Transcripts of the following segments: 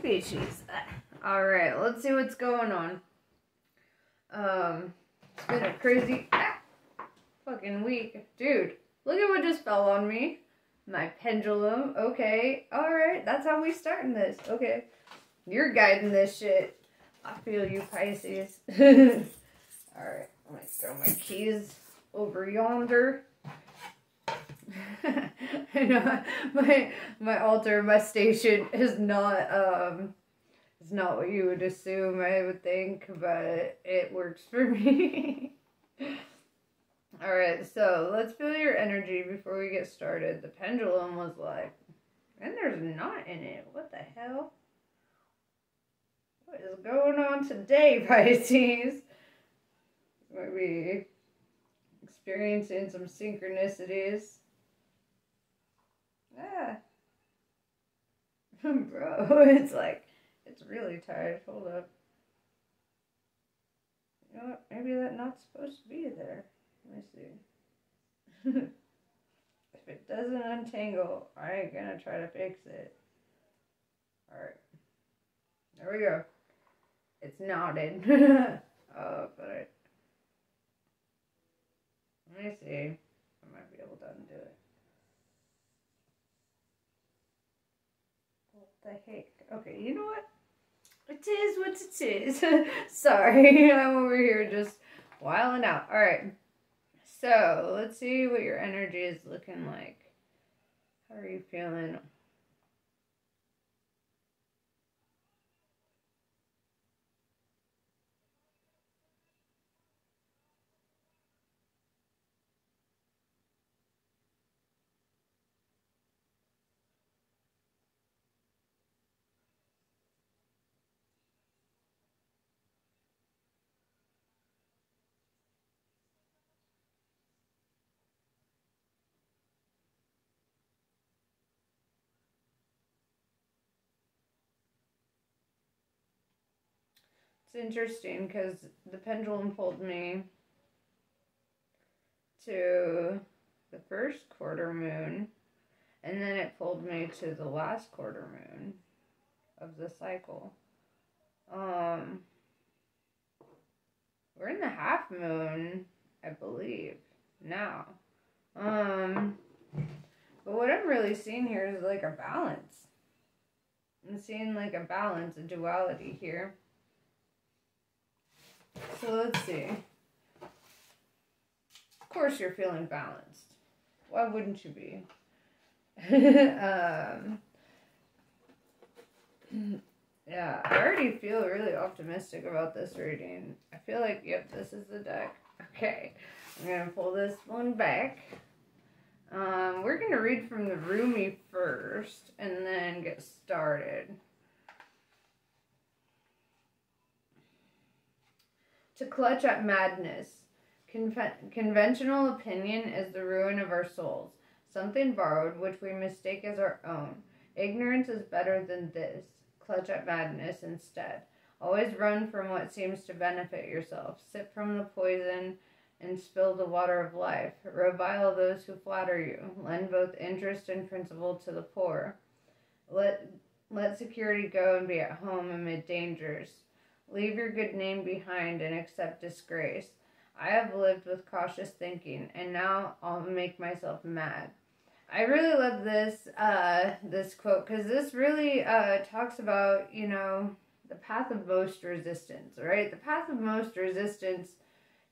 Pisces. Alright, let's see what's going on. It's been a crazy fucking week. Dude, look at what just fell on me. My pendulum. Okay. Alright, that's how we starting this. Okay. You're guiding this shit. I feel you, Pisces. Alright, I'm gonna throw my keys over yonder. I know my altar, my station is not it's not what you would assume, I would think, but it works for me. Alright, so let's feel your energy before we get started. The pendulum was like, and there's not in it. What the hell? What is going on today, Pisces? Might be experiencing some synchronicities. Ah. Bro, it's like, it's really tired. Hold up. You know what? Maybe that's not supposed to be there. Let me see. If it doesn't untangle, I ain't gonna try to fix it. Alright. There we go. It's knotted. Oh, but let me see. I might be able to undo it. What the heck? Okay, you know what? It is what it is. Sorry, I'm over here just wilding out. Alright. So, let's see what your energy is looking like. How are you feeling? It's interesting because the pendulum pulled me to the first quarter moon, and then it pulled me to the last quarter moon of the cycle. We're in the half moon, I believe, now. But what I'm really seeing here is like a balance. I'm seeing like a balance, a duality here. So let's see. Of course you're feeling balanced. Why wouldn't you be? Yeah, I already feel really optimistic about this reading. I feel like, yep, this is the deck. Okay, I'm going to pull this one back. We're going to read from the Rumi first and then get started. To clutch at madness. Conventional opinion is the ruin of our souls. Something borrowed, which we mistake as our own. Ignorance is better than this. Clutch at madness instead. Always run from what seems to benefit yourself. Sip from the poison and spill the water of life. Revile those who flatter you. Lend both interest and principal to the poor. Let security go and be at home amid dangers. Leave your good name behind and accept disgrace. I have lived with cautious thinking, and now I'll make myself mad. I really love this this quote, because this really talks about, you know, the path of most resistance, right? The path of most resistance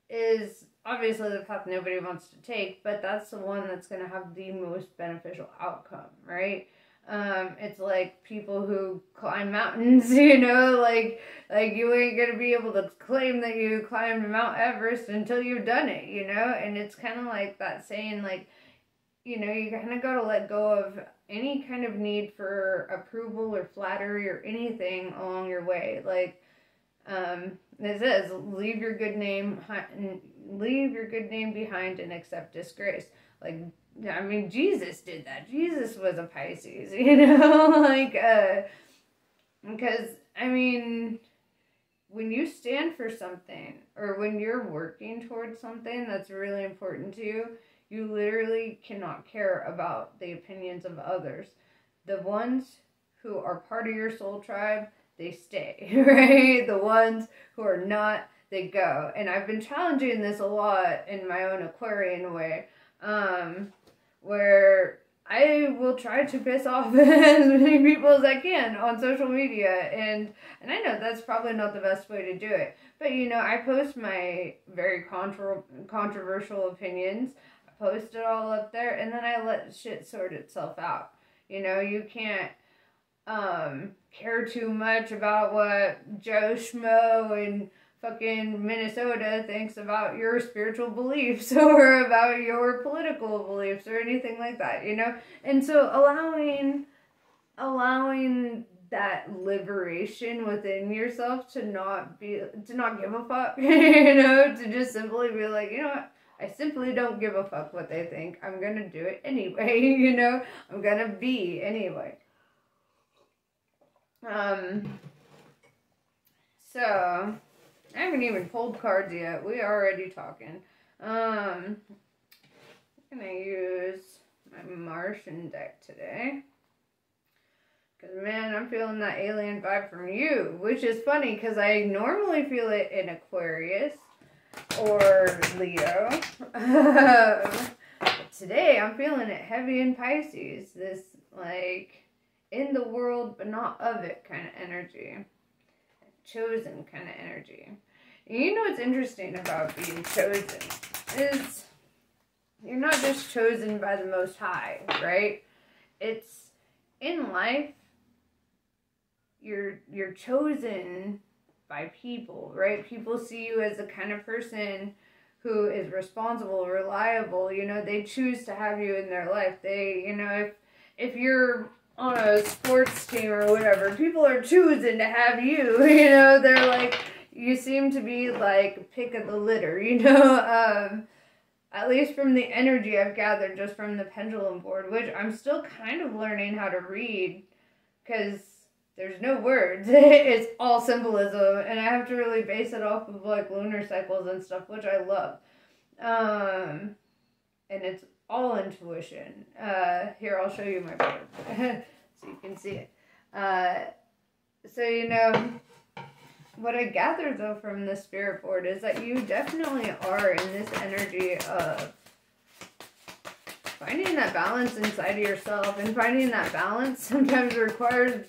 is obviously the path nobody wants to take, but that's the one that's going to have the most beneficial outcome, right? It's like people who climb mountains, you know, like you ain't gonna be able to claim that you climbed Mount Everest until you've done it, you know, and it's kind of like that saying, like, you know, you kind of gotta let go of any kind of need for approval or flattery or anything along your way. Like, it says, leave your good name behind and accept disgrace. Like, I mean, Jesus did that. Jesus was a Pisces, you know, like, because, I mean, when you stand for something, or when you're working towards something that's really important to you, you literally cannot care about the opinions of others. The ones who are part of your soul tribe, they stay, right? The ones who are not, they go. And I've been challenging this a lot in my own Aquarian way, where I will try to piss off as many people as I can on social media, and I know that's probably not the best way to do it, but you know, I post my very controversial opinions, I post it all up there, and then I let shit sort itself out. You know, you can't care too much about what Joe Schmo in fucking Minnesota thinks about your spiritual beliefs or about your political beliefs or anything like that, you know? And so allowing that liberation within yourself to not give a fuck, you know, to just simply be like, you know what? I simply don't give a fuck what they think. I'm gonna do it anyway, you know? I'm gonna be anyway. So I haven't even pulled cards yet. We are already talking. I'm gonna use my Martian deck today. Because, man, I'm feeling that alien vibe from you. Which is funny, because I normally feel it in Aquarius or Leo. But today, I'm feeling it heavy in Pisces. This, like, in the world, but not of it kind of energy. Chosen kind of energy. And you know what's interesting about being chosen is you're not just chosen by the Most High, right? It's in life, you're chosen by people, right? People see you as the kind of person who is responsible, reliable. You know, they choose to have you in their life. They, you know, if you're on a sports team or whatever, people are choosing to have you, you know, they're like, you seem to be like pick of the litter, you know, at least from the energy I've gathered just from the pendulum board, which I'm still kind of learning how to read, because there's no words, it's all symbolism, and I have to really base it off of like lunar cycles and stuff, which I love, and it's all intuition. Here, I'll show you my board so you can see it. So, you know, what I gather, though, from the spirit board is that you definitely are in this energy of finding that balance inside of yourself, and finding that balance sometimes requires,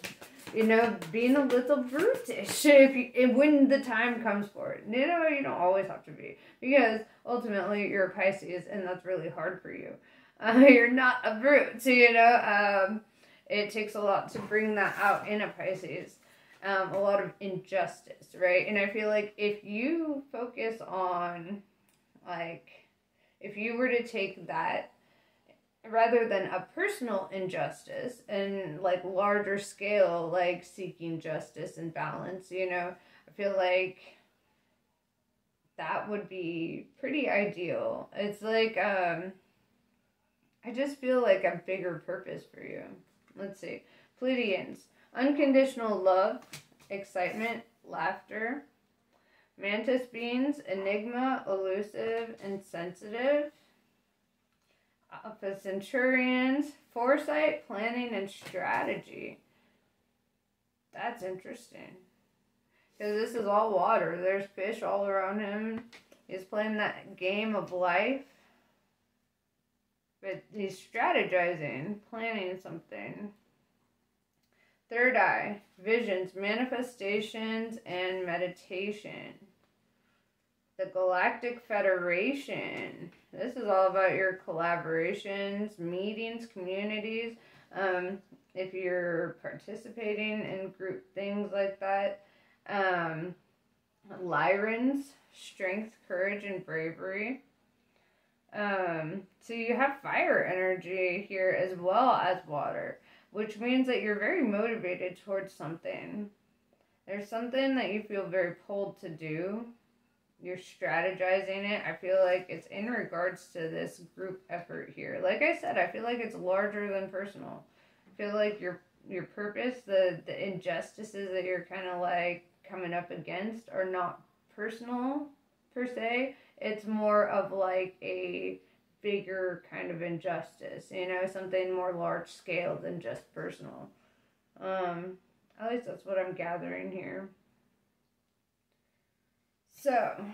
you know, being a little brutish when the time comes for it. You know, you don't always have to be, because ultimately you're a Pisces, and that's really hard for you. You're not a brute, so, you know, it takes a lot to bring that out in a Pisces. A lot of injustice, right? And I feel like if you focus on, like, if you were to take that rather than a personal injustice and like larger scale, like seeking justice and balance, you know, I feel like that would be pretty ideal. It's like, I just feel like a bigger purpose for you. Let's see. Pleiadians. Unconditional love, excitement, laughter. Mantis beings, enigma, elusive, and sensitive. Alpha Centaurians, foresight, planning, and strategy. That's interesting. Because this is all water. There's fish all around him. He's playing that game of life. But he's strategizing, planning something. Third eye, visions, manifestations, and meditation. The Galactic Federation. This is all about your collaborations, meetings, communities. If you're participating in group things like that. Lyrans, strength, courage, and bravery. So you have fire energy here as well as water, which means that you're very motivated towards something. There's something that you feel very pulled to do. You're strategizing it. I feel like it's in regards to this group effort here. Like I said, I feel like it's larger than personal. I feel like your purpose, the injustices that you're kind of like coming up against are not personal per se. It's more of like a bigger kind of injustice, you know, something more large scale than just personal. At least that's what I'm gathering here. So,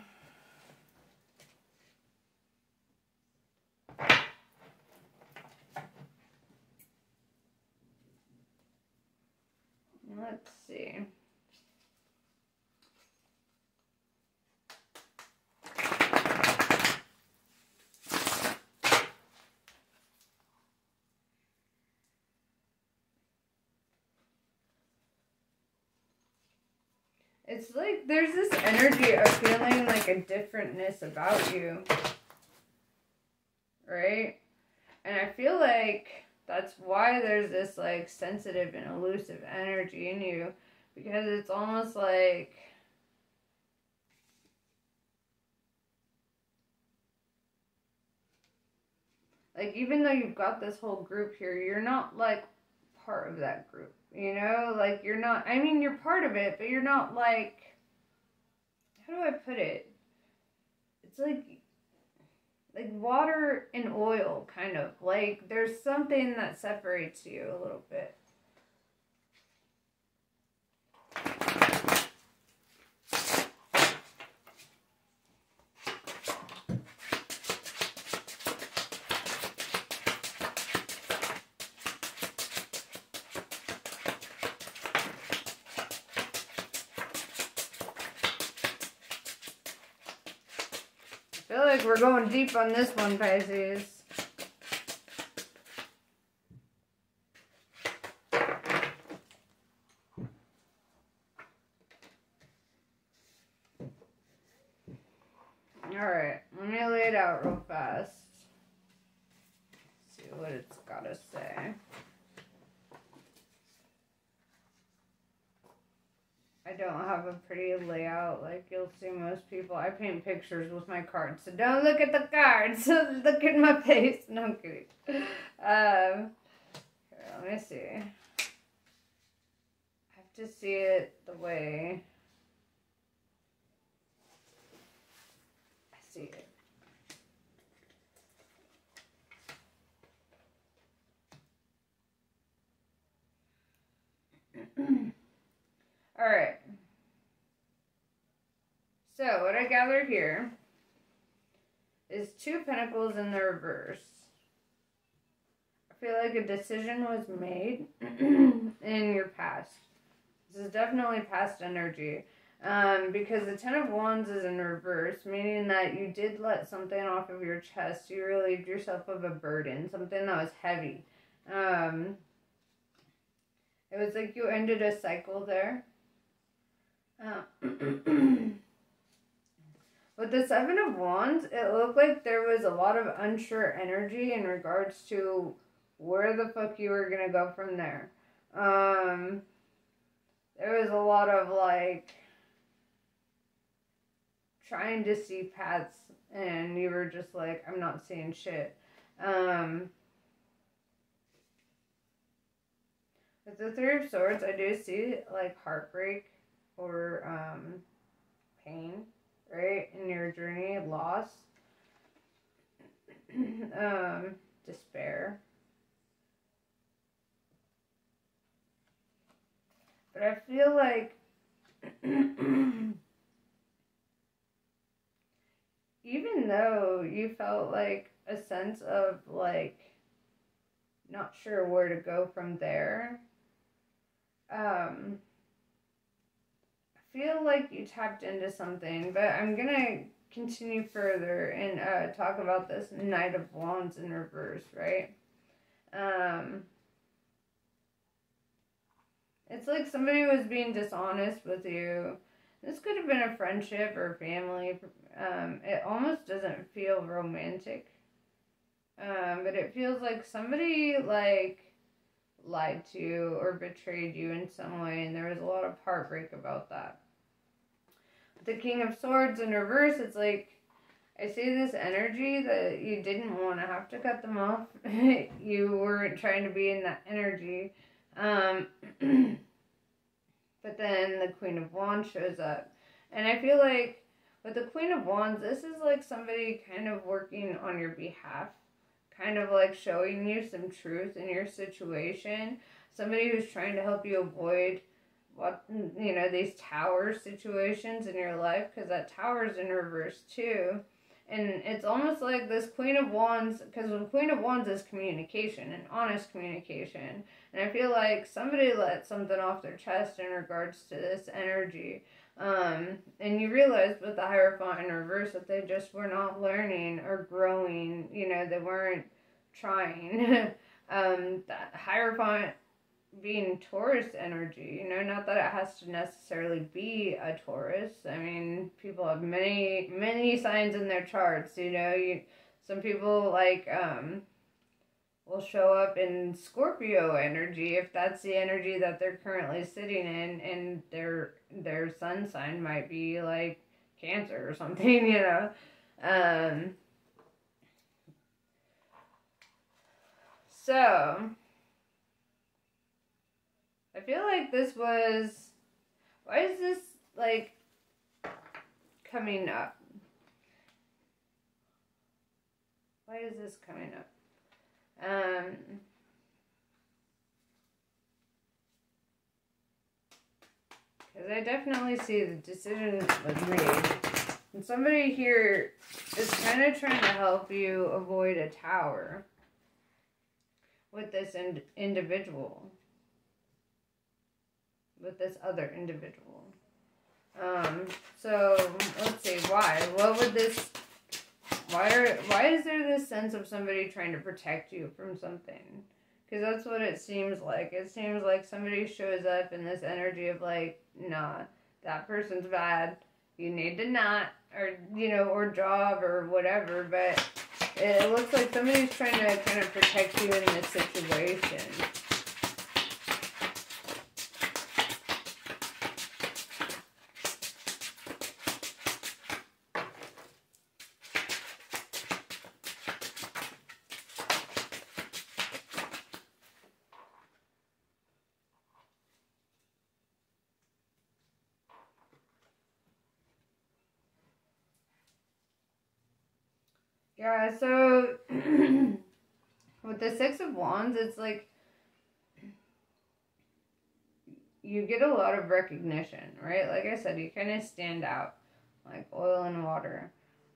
let's see. It's like there's this energy of feeling like a differentness about you, right? And I feel like that's why there's this like sensitive and elusive energy in you, because it's almost like even though you've got this whole group here, you're not like part of that group, you know? Like you're not, I mean, you're part of it, but you're not like, how do I put it? It's like water and oil, kind of. Like there's something that separates you a little bit. I feel like we're going deep on this one, Pisces. Alright, let me lay it out real fast. See what it's got to say. I don't have a pretty layout like you'll see most people. I paint pictures with my cards, so don't look at the cards. Look at my face. No, I'm kidding. Here, let me see. I have to see it the way I see it. Alright. So, what I gathered here is 2 pentacles in the reverse. I feel like a decision was made in your past. This is definitely past energy. Because the 10 of Wands is in reverse, meaning that you did let something off of your chest. You relieved yourself of a burden, something that was heavy. It was like you ended a cycle there. With the 7 of Wands, it looked like there was a lot of unsure energy in regards to where the fuck you were gonna go from there. There was a lot of like trying to see paths, and you were just like, I'm not seeing shit. With the 3 of Swords, I do see like heartbreak or pain, right, in your journey, loss, despair. But I feel like even though you felt like a sense of like not sure where to go from there, I feel like you tapped into something, but I'm gonna continue further and talk about this Knight of Wands in reverse, right? It's like somebody was being dishonest with you. This could have been a friendship or family. It almost doesn't feel romantic. But it feels like somebody like lied to you or betrayed you in some way, and there was a lot of heartbreak about that. The King of Swords in reverse, it's like I see this energy that you didn't want to have to cut them off. You weren't trying to be in that energy. But then the Queen of Wands shows up. And I feel like with the Queen of Wands, this is like somebody kind of working on your behalf. kind of like showing you some truth in your situation. Somebody who's trying to help you avoid these tower situations in your life, because that tower's in reverse too. And it's almost like this Queen of Wands, because the Queen of Wands is communication and honest communication. And I feel like somebody let something off their chest in regards to this energy. And you realize with the Hierophant in reverse that they just were not learning or growing. They weren't trying. That Hierophant being Taurus energy, not that it has to necessarily be a Taurus. I mean, people have many signs in their charts, some people will show up in Scorpio energy if that's the energy that they're currently sitting in, and their sun sign might be like Cancer or something, So I feel like why is this, like, coming up? Why is this coming up? Because I definitely see the decision was made. And somebody here is kind of trying to help you avoid a tower with this individual. With this other individual. So let's see, why? Why is there this sense of somebody trying to protect you from something? Because that's what it seems like. It seems like somebody shows up in this energy of like, nah, that person's bad. You need to not, or job or whatever. But it looks like somebody's trying to kind of protect you in this situation. Yeah, so with the Six of Wands, it's like you get a lot of recognition, right? Like I said, you kind of stand out like oil and water.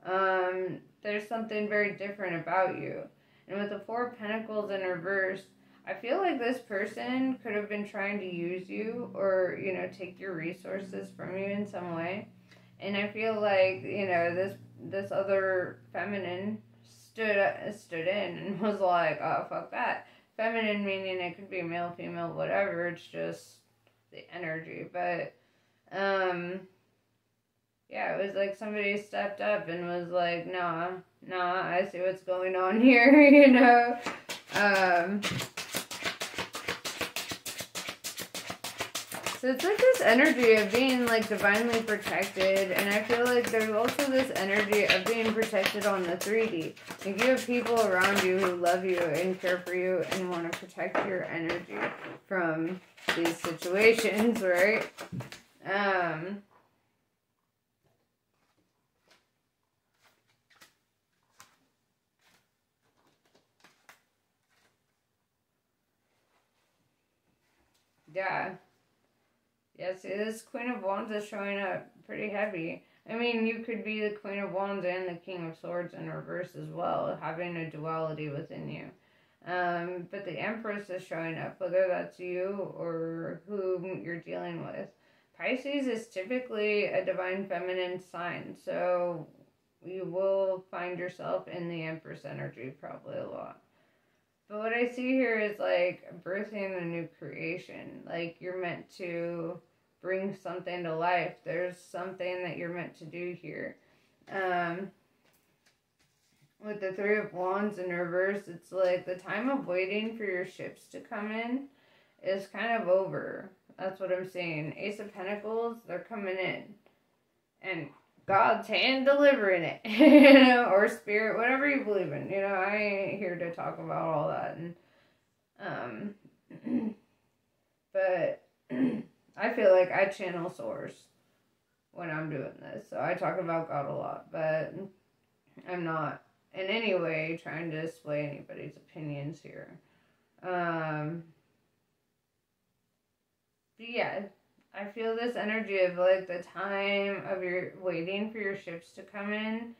There's something very different about you. And with the Four of Pentacles in reverse, I feel like this person could have been trying to use you or, take your resources from you in some way. And I feel like, this other feminine stood in and was like, oh, fuck that. Feminine meaning it could be male, female, whatever. It's just the energy. But, yeah, it was like somebody stepped up and was like, nah, I see what's going on here, So it's like this energy of being like divinely protected, and I feel like there's also this energy of being protected on the 3D. Like you have people around you who love you and care for you and want to protect your energy from these situations, right? Yeah. Yeah, see, this Queen of Wands is showing up pretty heavy. I mean, you could be the Queen of Wands and the King of Swords in reverse as well, having a duality within you. But the Empress is showing up, whether that's you or whom you're dealing with. Pisces is typically a divine feminine sign, so you will find yourself in the Empress energy probably a lot. But what I see here is like birthing a new creation. Like you're meant to bring something to life. There's something that you're meant to do here. With the Three of Wands in reverse, it's like the time of waiting for your ships to come in is kind of over. That's what I'm saying. Ace of Pentacles, they're coming in. And God's hand delivering it, or spirit, whatever you believe in. I ain't here to talk about all that. And, but I feel like I channel Source when I'm doing this. So I talk about God a lot, but I'm not in any way trying to sway anybody's opinions here. But yeah, I feel this energy of like the time of your waiting for your ships to come in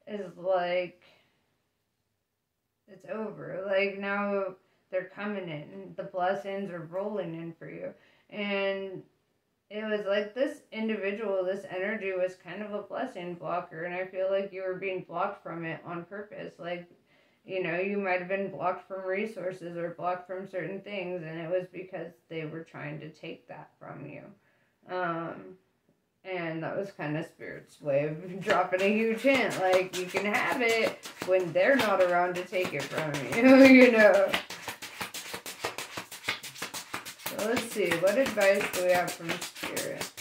is like it's over. Like now they're coming in. The blessings are rolling in for you. And it was like this individual, this energy was kind of a blessing blocker. And I feel like you were being blocked from it on purpose. Like, you know, you might have been blocked from resources or blocked from certain things. And it was because they were trying to take that from you. And that was kind of Spirit's way of dropping a huge hint. Like, you can have it when they're not around to take it from you, you know. So let's see. What advice do we have from Spirit?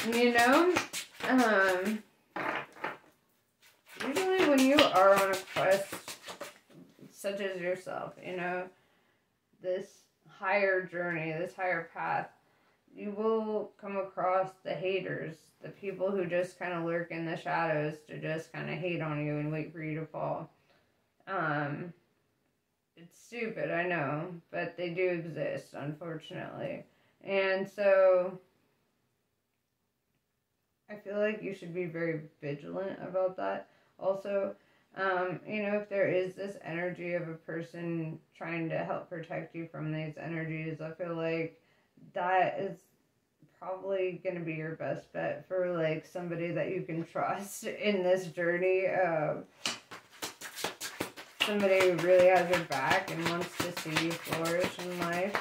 You know, usually when you are on a quest, such as yourself, you know, this higher journey, this higher path, you will come across the haters, the people who just kind of lurk in the shadows to just kind of hate on you and wait for you to fall. It's stupid, I know, but they do exist, unfortunately. And so I feel like you should be very vigilant about that. Also, you know, if there is this energy of a person trying to help protect you from these energies, I feel like that is probably going to be your best bet for like somebody that you can trust in this journey. Somebody who really has your back and wants to see you flourish in life.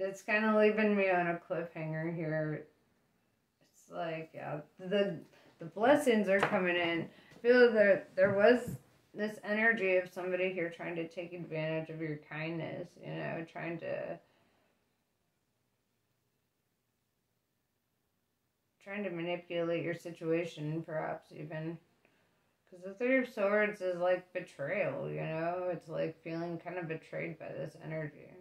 It's kind of leaving me on a cliffhanger here. It's like, yeah, the blessings are coming in. I feel there was this energy of somebody here trying to take advantage of your kindness, you know, trying to manipulate your situation, perhaps even. Because the Three of Swords is like betrayal, you know? It's like feeling kind of betrayed by this energy.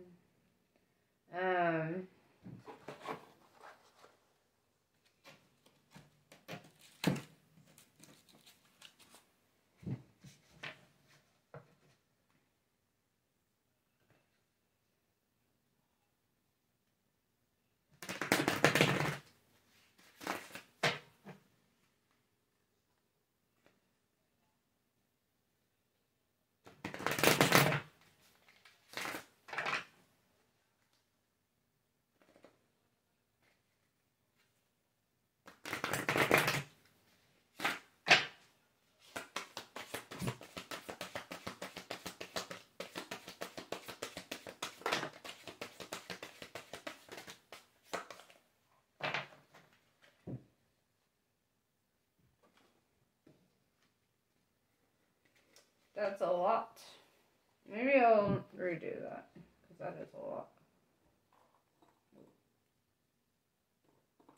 That's a lot. Maybe I'll redo that, because that is a lot.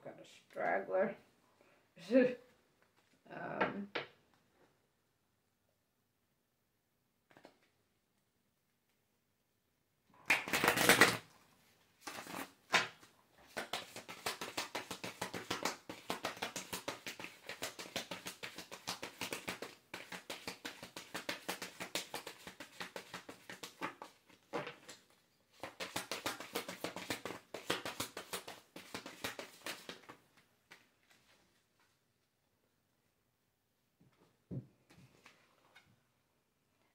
Got a straggler.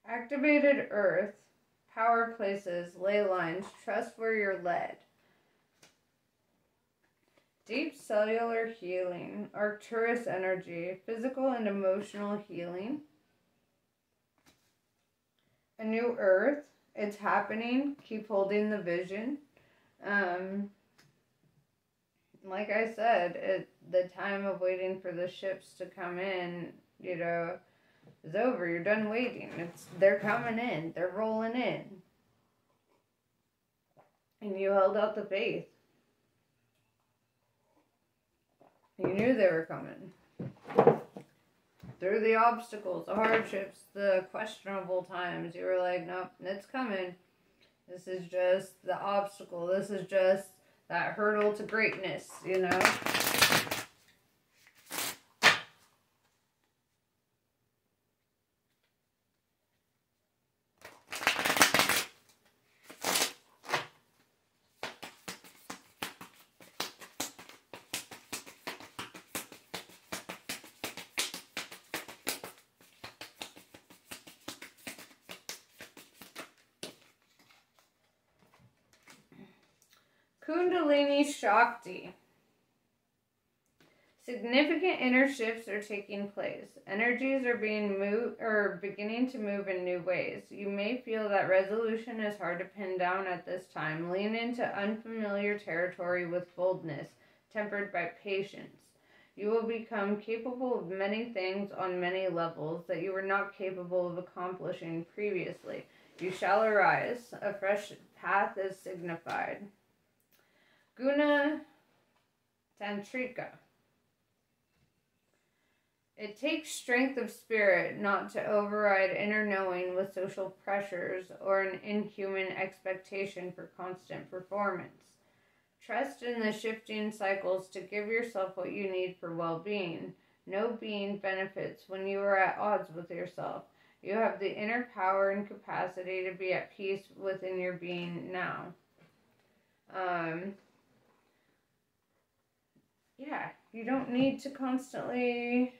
Activated Earth, power places, ley lines, trust where you're led. Deep cellular healing, Arcturus energy, physical and emotional healing. A new Earth, it's happening, keep holding the vision. Like I said, the time of waiting for the ships to come in, you know, is over. You're done waiting. They're coming in. They're rolling in. And you held out the faith. You knew they were coming. through the obstacles, the hardships, the questionable times, you were like, nope, it's coming. This is just the obstacle. This is just that hurdle to greatness, you know? Kundalini Shakti. Significant inner shifts are taking place. Energies are beginning to move in new ways. You may feel that resolution is hard to pin down at this time. Lean into unfamiliar territory with boldness, tempered by patience. You will become capable of many things on many levels that you were not capable of accomplishing previously. You shall arise. A fresh path is signified. Guna Tantrika. It takes strength of spirit not to override inner knowing with social pressures or an inhuman expectation for constant performance. Trust in the shifting cycles to give yourself what you need for well-being. No being benefits when you are at odds with yourself. You have the inner power and capacity to be at peace within your being now. Yeah, you don't need to constantly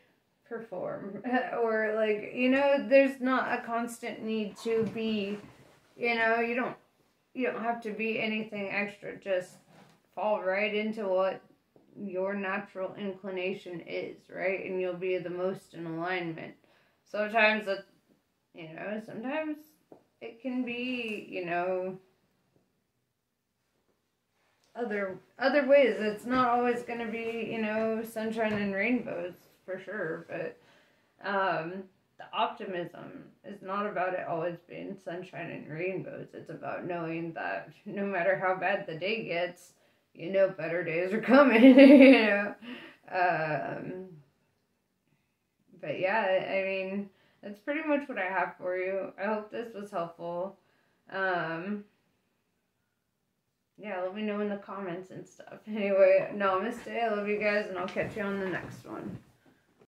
perform or like, you know, there's not a constant need to be, you know, you don't have to be anything extra. Just fall right into what your natural inclination is, right? And you'll be the most in alignment. Sometimes sometimes it can be, you know, other ways. It's not always going to be, you know, sunshine and rainbows for sure, but the optimism is not about it always being sunshine and rainbows. It's about knowing that no matter how bad the day gets, you know, better days are coming. You know. But yeah, I mean, that's pretty much what I have for you. I hope this was helpful. Yeah, let me know in the comments and stuff. Anyway, namaste. I love you guys, and I'll catch you on the next one.